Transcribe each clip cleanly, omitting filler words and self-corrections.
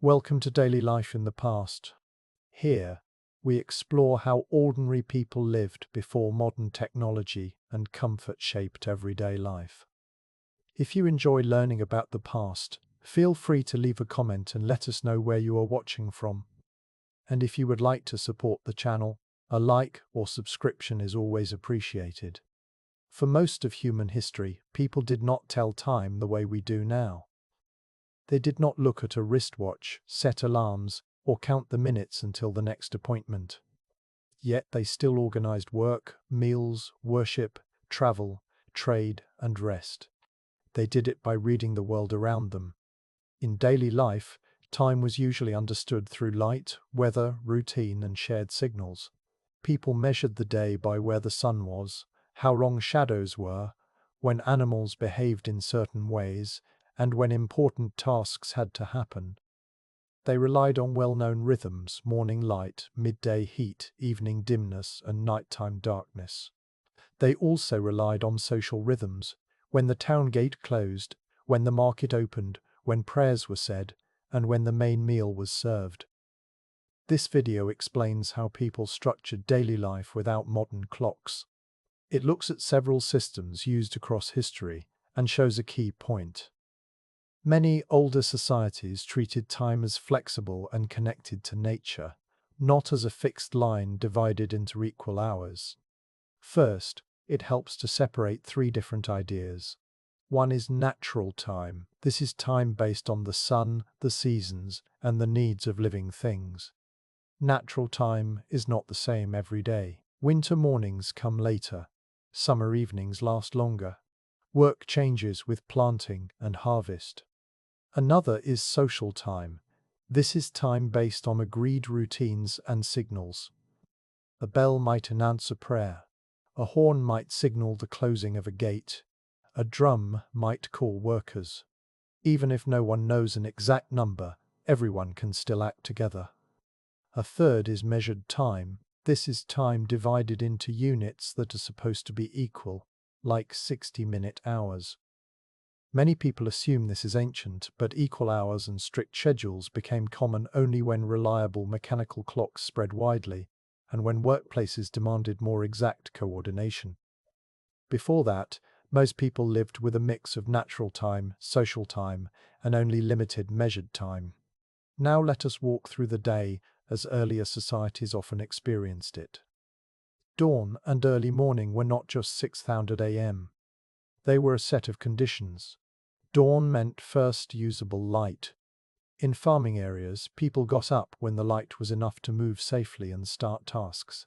Welcome to Daily Life in the Past. Here, we explore how ordinary people lived before modern technology and comfort shaped everyday life. If you enjoy learning about the past, feel free to leave a comment and let us know where you are watching from. And if you would like to support the channel, a like or subscription is always appreciated. For most of human history, people did not tell time the way we do now. They did not look at a wristwatch, set alarms, or count the minutes until the next appointment. Yet they still organized work, meals, worship, travel, trade, and rest. They did it by reading the world around them. In daily life, time was usually understood through light, weather, routine, and shared signals. People measured the day by where the sun was, how long shadows were, when animals behaved in certain ways, and when important tasks had to happen. They relied on well-known rhythms: morning light, midday heat, evening dimness, and nighttime darkness. They also relied on social rhythms: when the town gate closed, when the market opened, when prayers were said, and when the main meal was served. This video explains how people structured daily life without modern clocks. It looks at several systems used across history and shows a key point. Many older societies treated time as flexible and connected to nature, not as a fixed line divided into equal hours. First, it helps to separate three different ideas. One is natural time. This is time based on the sun, the seasons, and the needs of living things. Natural time is not the same every day. Winter mornings come later. Summer evenings last longer. Work changes with planting and harvest. Another is social time. This is time based on agreed routines and signals. A bell might announce a prayer. A horn might signal the closing of a gate. A drum might call workers. Even if no one knows an exact number, everyone can still act together. A third is measured time. This is time divided into units that are supposed to be equal, like 60-minute hours. Many people assume this is ancient, but equal hours and strict schedules became common only when reliable mechanical clocks spread widely, and when workplaces demanded more exact coordination. Before that, most people lived with a mix of natural time, social time, and only limited measured time. Now let us walk through the day as earlier societies often experienced it. Dawn and early morning were not just 600 AM. They were a set of conditions. Dawn meant first usable light. In farming areas, people got up when the light was enough to move safely and start tasks.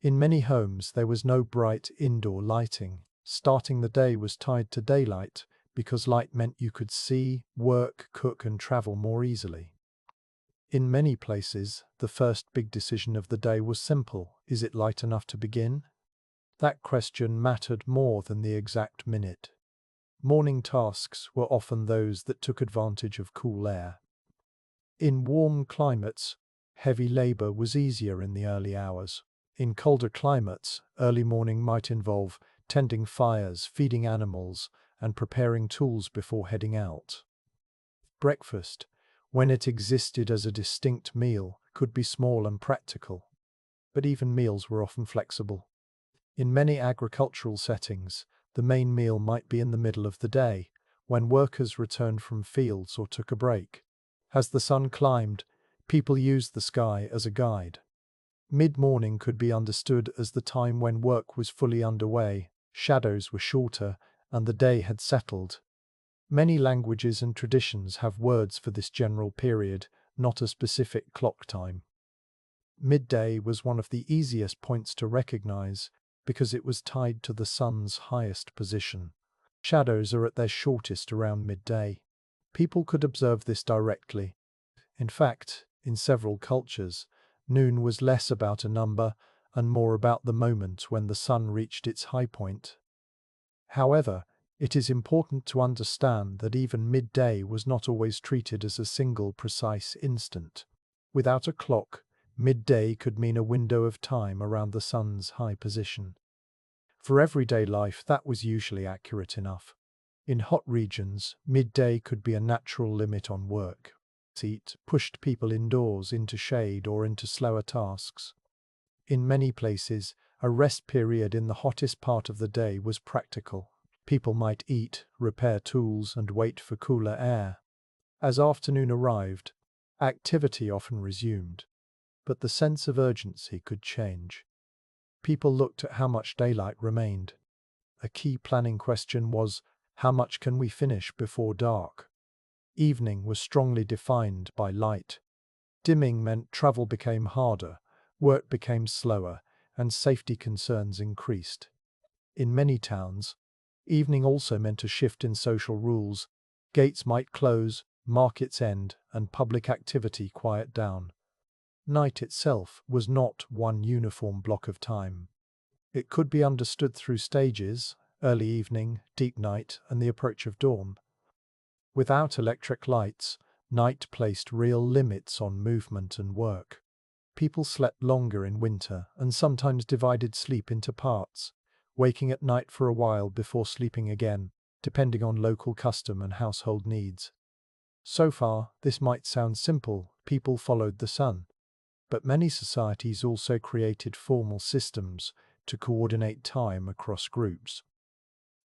In many homes, there was no bright indoor lighting. Starting the day was tied to daylight because light meant you could see, work, cook, and travel more easily. In many places, the first big decision of the day was simple: is it light enough to begin? That question mattered more than the exact minute. Morning tasks were often those that took advantage of cool air. In warm climates, heavy labor was easier in the early hours. In colder climates, early morning might involve tending fires, feeding animals, and preparing tools before heading out. Breakfast, when it existed as a distinct meal, could be small and practical. But even meals were often flexible. In many agricultural settings, the main meal might be in the middle of the day, when workers returned from fields or took a break. As the sun climbed, people used the sky as a guide. Mid-morning could be understood as the time when work was fully underway, shadows were shorter, and the day had settled. Many languages and traditions have words for this general period, not a specific clock time. Midday was one of the easiest points to recognize, because it was tied to the sun's highest position. Shadows are at their shortest around midday. People could observe this directly. In fact, in several cultures, noon was less about a number and more about the moment when the sun reached its high point. However, it is important to understand that even midday was not always treated as a single precise instant. Without a clock, midday could mean a window of time around the sun's high position. For everyday life, that was usually accurate enough. In hot regions, midday could be a natural limit on work. heat pushed people indoors into shade or into slower tasks. In many places, a rest period in the hottest part of the day was practical. People might eat, repair tools, and wait for cooler air. As afternoon arrived, activity often resumed, but the sense of urgency could change. People looked at how much daylight remained. A key planning question was, how much can we finish before dark? Evening was strongly defined by light. Dimming meant travel became harder, work became slower, and safety concerns increased. In many towns, evening also meant a shift in social rules. Gates might close, markets end, and public activity quiet down. Night itself was not one uniform block of time. It could be understood through stages: early evening, deep night, and the approach of dawn. Without electric lights, night placed real limits on movement and work. People slept longer in winter and sometimes divided sleep into parts, waking at night for a while before sleeping again, depending on local custom and household needs. So far, this might sound simple: people followed the sun. But many societies also created formal systems to coordinate time across groups.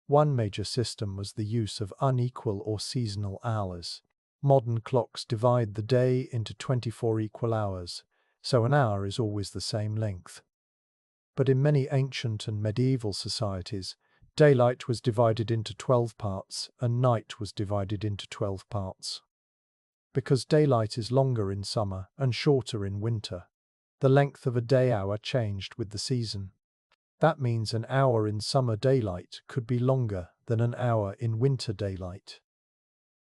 One major system was the use of unequal or seasonal hours. Modern clocks divide the day into 24 equal hours, so an hour is always the same length. But in many ancient and medieval societies, daylight was divided into 12 parts and night was divided into 12 parts. Because daylight is longer in summer and shorter in winter, the length of a day hour changed with the season. That means an hour in summer daylight could be longer than an hour in winter daylight.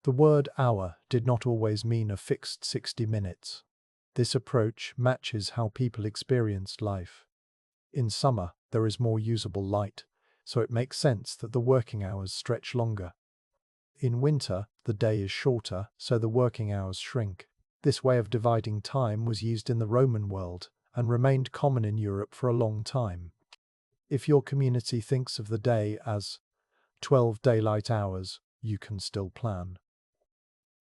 The word hour did not always mean a fixed 60 minutes. This approach matches how people experienced life. In summer, there is more usable light, so it makes sense that the working hours stretch longer. In winter, the day is shorter, so the working hours shrink. This way of dividing time was used in the Roman world and remained common in Europe for a long time. If your community thinks of the day as 12 daylight hours, you can still plan.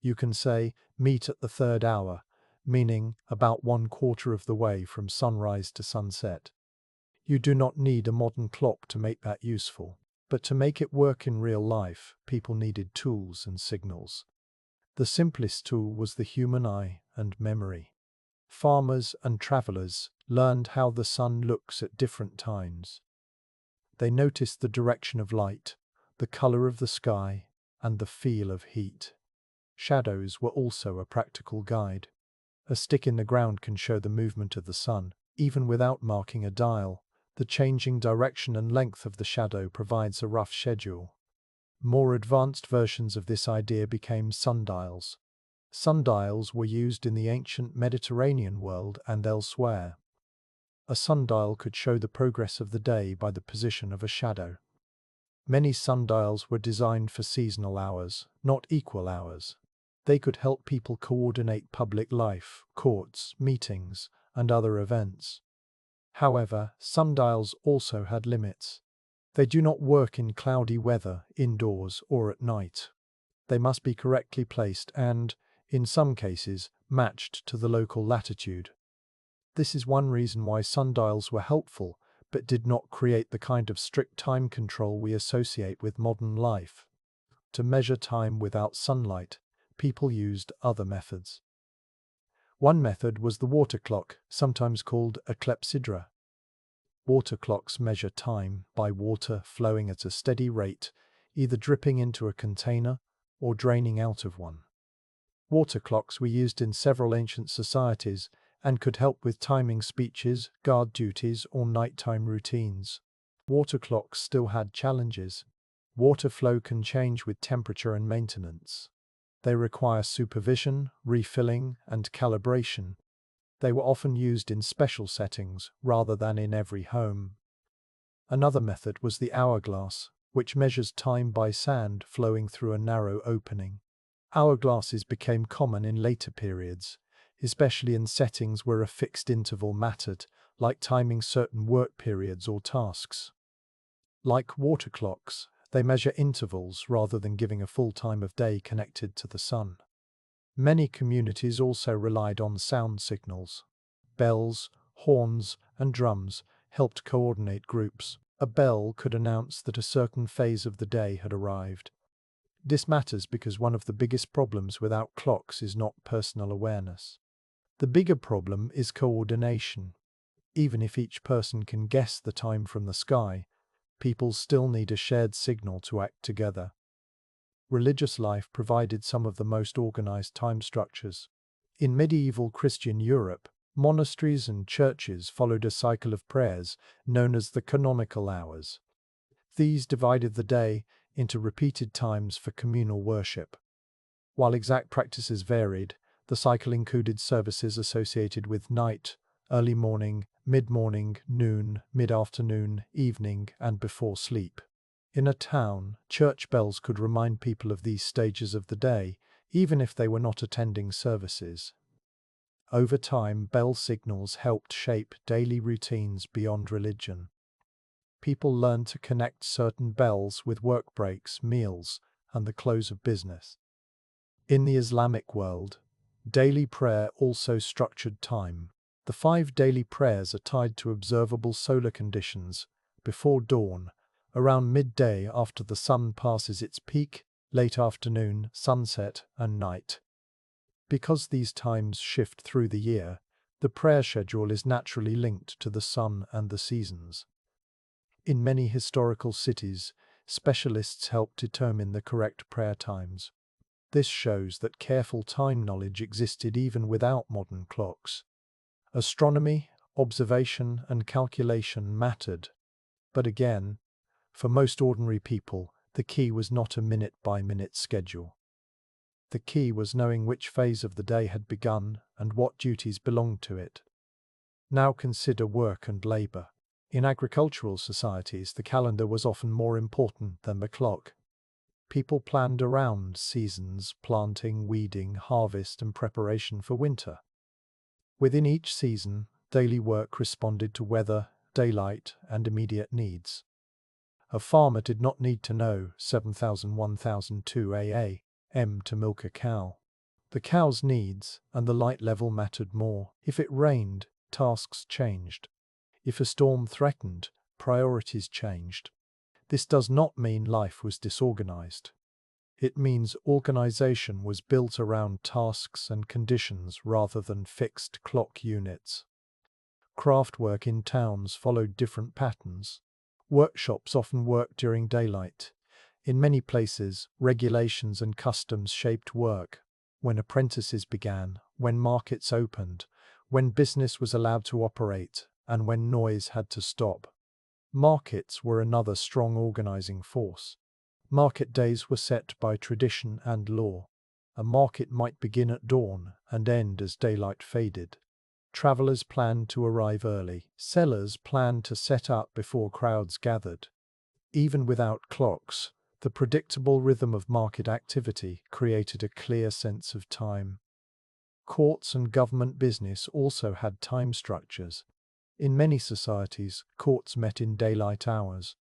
You can say, meet at the third hour, meaning about 1/4 of the way from sunrise to sunset. You do not need a modern clock to make that useful. But to make it work in real life, people needed tools and signals. The simplest tool was the human eye and memory. Farmers and travelers learned how the sun looks at different times. They noticed the direction of light, the color of the sky, and the feel of heat. Shadows were also a practical guide. A stick in the ground can show the movement of the sun, even without marking a dial. The changing direction and length of the shadow provides a rough schedule. More advanced versions of this idea became sundials. Sundials were used in the ancient Mediterranean world and elsewhere. A sundial could show the progress of the day by the position of a shadow. Many sundials were designed for seasonal hours, not equal hours. They could help people coordinate public life, courts, meetings, and other events. However, sundials also had limits. They do not work in cloudy weather, indoors, or at night. They must be correctly placed and, in some cases, matched to the local latitude. This is one reason why sundials were helpful, but did not create the kind of strict time control we associate with modern life. To measure time without sunlight, people used other methods. One method was the water clock, sometimes called a clepsydra. Water clocks measure time by water flowing at a steady rate, either dripping into a container or draining out of one. Water clocks were used in several ancient societies and could help with timing speeches, guard duties, or nighttime routines. Water clocks still had challenges. Water flow can change with temperature and maintenance. They require supervision, refilling, and calibration. They were often used in special settings rather than in every home. Another method was the hourglass, which measures time by sand flowing through a narrow opening. Hourglasses became common in later periods, especially in settings where a fixed interval mattered, like timing certain work periods or tasks. Like water clocks, they measure intervals rather than giving a full time of day connected to the sun. Many communities also relied on sound signals. Bells, horns, and drums helped coordinate groups. A bell could announce that a certain phase of the day had arrived. This matters because one of the biggest problems without clocks is not personal awareness. The bigger problem is coordination. Even if each person can guess the time from the sky, people still need a shared signal to act together. Religious life provided some of the most organized time structures. In medieval Christian Europe, monasteries and churches followed a cycle of prayers known as the canonical hours. These divided the day into repeated times for communal worship. While exact practices varied, the cycle included services associated with night, early morning, mid-morning, noon, mid-afternoon, evening, and before sleep. In a town, church bells could remind people of these stages of the day, even if they were not attending services. Over time, bell signals helped shape daily routines beyond religion. People learned to connect certain bells with work breaks, meals, and the close of business. In the Islamic world, daily prayer also structured time. The 5 daily prayers are tied to observable solar conditions: before dawn, around midday after the sun passes its peak, late afternoon, sunset, and night. Because these times shift through the year, the prayer schedule is naturally linked to the sun and the seasons. In many historical cities, specialists help determine the correct prayer times. This shows that careful time knowledge existed even without modern clocks. Astronomy, observation, and calculation mattered. But again, for most ordinary people, the key was not a minute-by-minute schedule. The key was knowing which phase of the day had begun and what duties belonged to it. Now consider work and labor. In agricultural societies, the calendar was often more important than the clock. People planned around seasons: planting, weeding, harvest, and preparation for winter. Within each season, daily work responded to weather, daylight, and immediate needs. A farmer did not need to know 7000-1002 a.m. to milk a cow. The cow's needs and the light level mattered more. If it rained, tasks changed. If a storm threatened, priorities changed. This does not mean life was disorganized. It means organization was built around tasks and conditions rather than fixed clock units. Craftwork in towns followed different patterns. Workshops often worked during daylight. In many places, regulations and customs shaped work: when apprentices began, when markets opened, when business was allowed to operate, and when noise had to stop. Markets were another strong organizing force. Market days were set by tradition and law. A market might begin at dawn and end as daylight faded. Travelers planned to arrive early. Sellers planned to set up before crowds gathered. Even without clocks, the predictable rhythm of market activity created a clear sense of time. Courts and government business also had time structures. In many societies, courts met in daylight hours.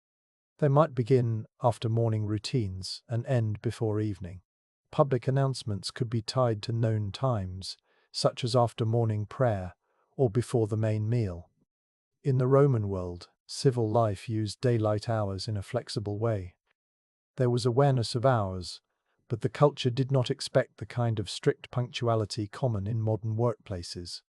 They might begin after morning routines and end before evening. Public announcements could be tied to known times, such as after morning prayer or before the main meal. In the Roman world, civil life used daylight hours in a flexible way. There was awareness of hours, but the culture did not expect the kind of strict punctuality common in modern workplaces.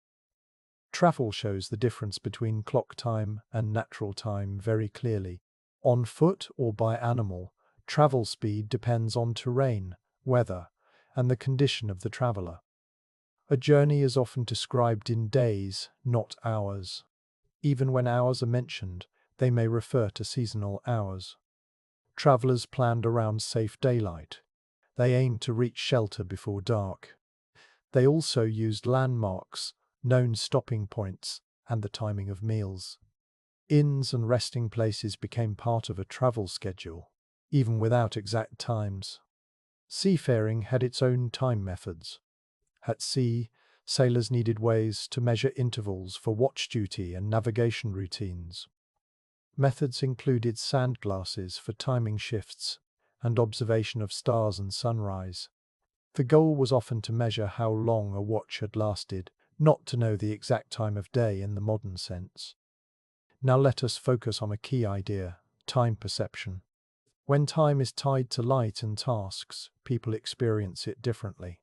Travel shows the difference between clock time and natural time very clearly. On foot or by animal, travel speed depends on terrain, weather, and the condition of the traveler. A journey is often described in days, not hours. Even when hours are mentioned, they may refer to seasonal hours. Travelers planned around safe daylight. They aimed to reach shelter before dark. They also used landmarks, known stopping points, and the timing of meals. Inns and resting places became part of a travel schedule, even without exact times. Seafaring had its own time methods. At sea, sailors needed ways to measure intervals for watch duty and navigation routines. Methods included sand glasses for timing shifts and observation of stars and sunrise. The goal was often to measure how long a watch had lasted, not to know the exact time of day in the modern sense. Now let us focus on a key idea: time perception. When time is tied to light and tasks, people experience it differently.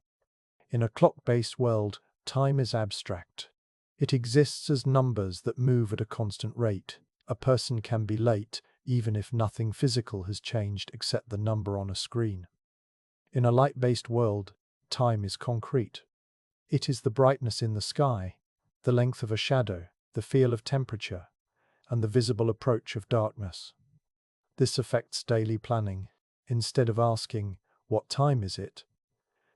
In a clock-based world, time is abstract. It exists as numbers that move at a constant rate. A person can be late, even if nothing physical has changed except the number on a screen. In a light-based world, time is concrete. It is the brightness in the sky, the length of a shadow, the feel of temperature, and the visible approach of darkness. This affects daily planning. Instead of asking, "What time is it?"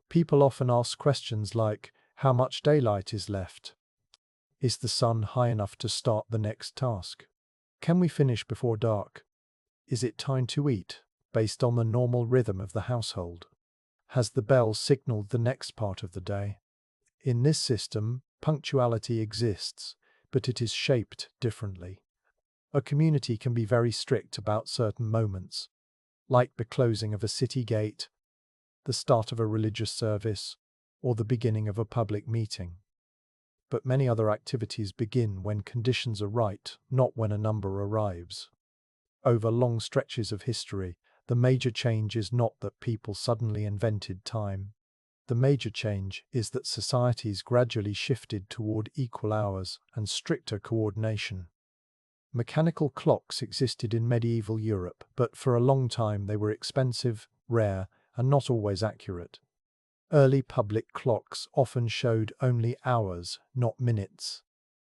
people often ask questions like, "How much daylight is left? Is the sun high enough to start the next task? Can we finish before dark? Is it time to eat?" Based on the normal rhythm of the household. Has the bell signaled the next part of the day? In this system, punctuality exists, but it is shaped differently. A community can be very strict about certain moments, like the closing of a city gate, the start of a religious service, or the beginning of a public meeting. But many other activities begin when conditions are right, not when a number arrives. Over long stretches of history, the major change is not that people suddenly invented time. The major change is that societies gradually shifted toward equal hours and stricter coordination. Mechanical clocks existed in medieval Europe, but for a long time they were expensive, rare, and not always accurate. Early public clocks often showed only hours, not minutes.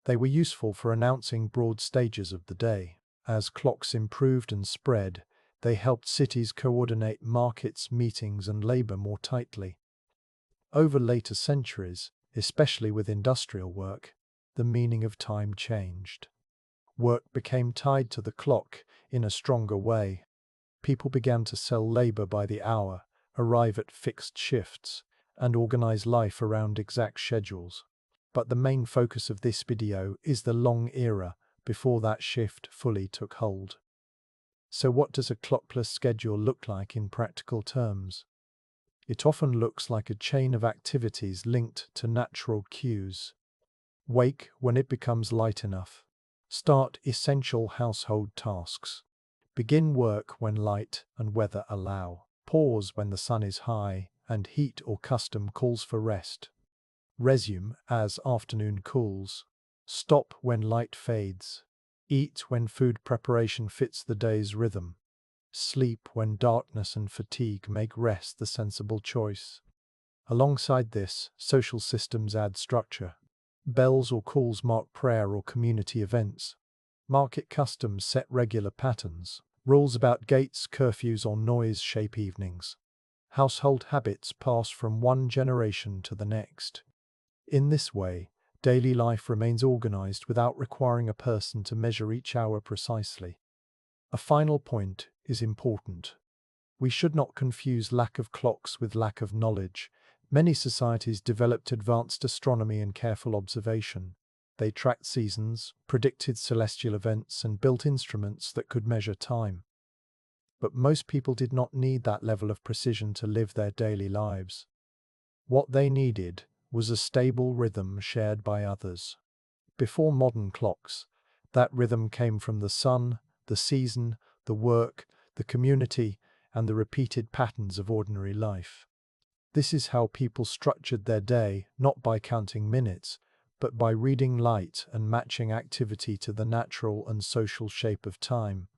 They were useful for announcing broad stages of the day. As clocks improved and spread, they helped cities coordinate markets, meetings, and labor more tightly. Over later centuries, especially with industrial work, the meaning of time changed. Work became tied to the clock in a stronger way. People began to sell labor by the hour, arrive at fixed shifts, and organize life around exact schedules. But the main focus of this video is the long era before that shift fully took hold. So what does a clockless schedule look like in practical terms? It often looks like a chain of activities linked to natural cues. Wake when it becomes light enough. Start essential household tasks. Begin work when light and weather allow. Pause when the sun is high and heat or custom calls for rest. Resume as afternoon cools. Stop when light fades. Eat when food preparation fits the day's rhythm. Sleep when darkness and fatigue make rest the sensible choice. Alongside this, social systems add structure. Bells or calls mark prayer or community events. Market customs set regular patterns. Rules about gates, curfews, or noise shape evenings. Household habits pass from one generation to the next. In this way, daily life remains organized without requiring a person to measure each hour precisely. A final point is important. We should not confuse lack of clocks with lack of knowledge. Many societies developed advanced astronomy and careful observation. They tracked seasons, predicted celestial events, and built instruments that could measure time. But most people did not need that level of precision to live their daily lives. What they needed was a stable rhythm shared by others. Before modern clocks, that rhythm came from the sun, the season, the work, the community, and the repeated patterns of ordinary life. This is how people structured their day, not by counting minutes, but by reading light and matching activity to the natural and social shape of time.